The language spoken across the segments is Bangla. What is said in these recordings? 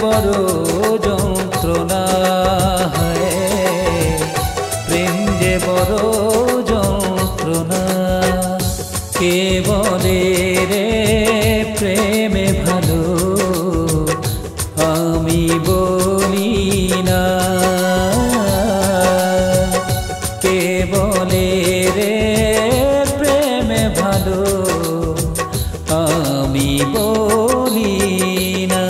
বড় যন্ত্রণা হয়, প্রেম যে বড় যন্ত্রণা। কে বলে রে প্রেমে ভালো, আমি বলি না। কে বলে রে প্রেমে ভালো, আমি বলি না।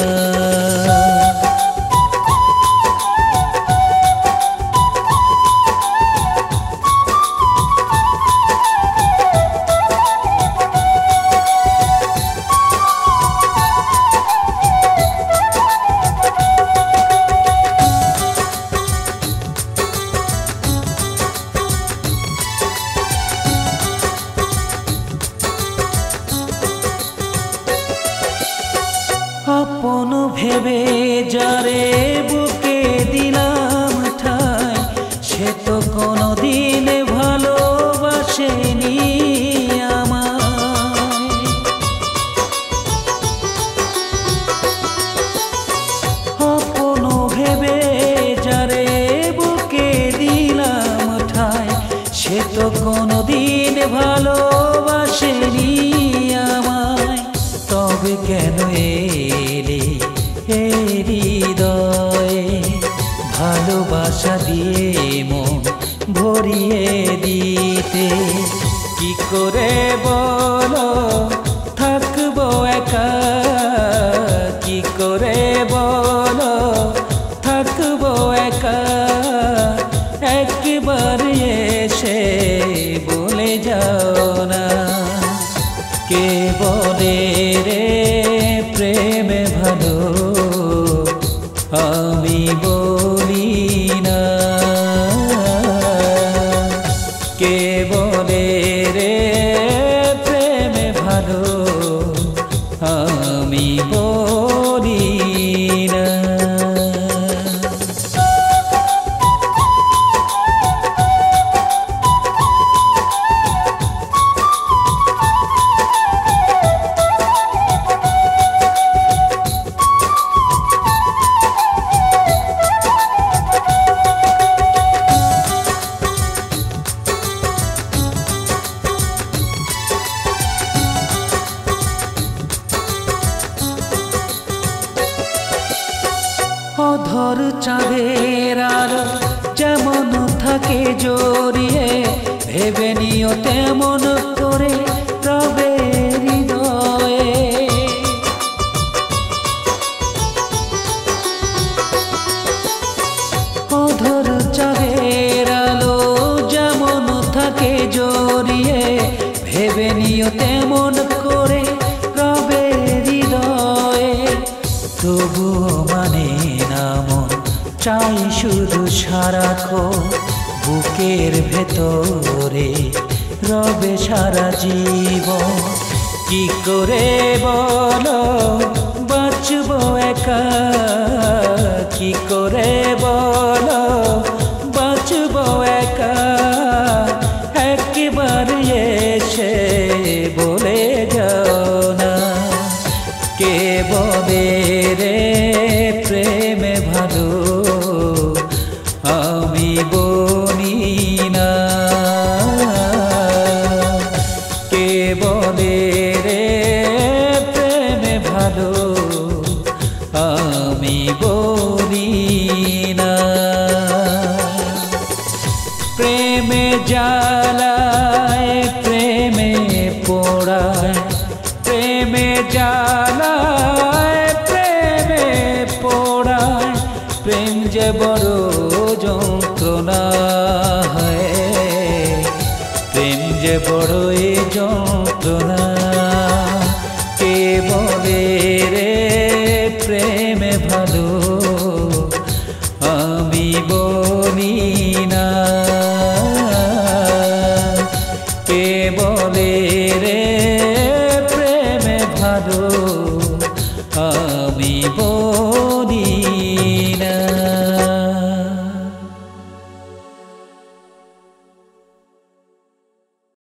আপন ভেবে যারে বুকে দিলাম ঠাই, সে তো কোনোদিন ভালোবাসেনি আমায়। আপন ভেবে যারে বুকে দিলাম ঠাই, সে তো কোনোদিন ভালোবাসেনি আমায়। তবে কেন এলি হৃদয়ে ভালোবাসা দিয়ে মন ভরিয়ে দিতে? কি করে বলো থাকবো একা, কি করে বলো থাকবো একা? একবার এসে বলে যাও না। কে বলে রে প্রেমে ভালো, আমি বলি না। কে বলে রে প্রেমে ভালো, আমি বলি না। অধর চাঁদের আলো যেমন থাকে জড়িয়ে, ভেবে নিও তেমন করে রবে হৃদয়ে। অধর চাঁদের আলো যেমন থাকে জড়িয়ে, ভেবে নিও তেমন করে রবে হৃদয়ে। তবুও মানে না মন, চাই শুধু সারাক্ষণ বুকের ভেতরে রবে সারা জীবন। কি করে বলো বাঁচবো একা, কি করে বলো বাঁচবো একা? একবার এসে বলে যাও না। কে বলে রে প্রেমে ভালো, আমি বলি না। কে বলে রে প্রেমে ভালো, আমি বলি না। প্রেমে জ্বালায় প্রেমে পোড়ায়, প্রেমে জ্বালায় প্রেমে পোড়ায়। প্রেম যে বড় যন্ত্রণা হয়, প্রেম যে বড়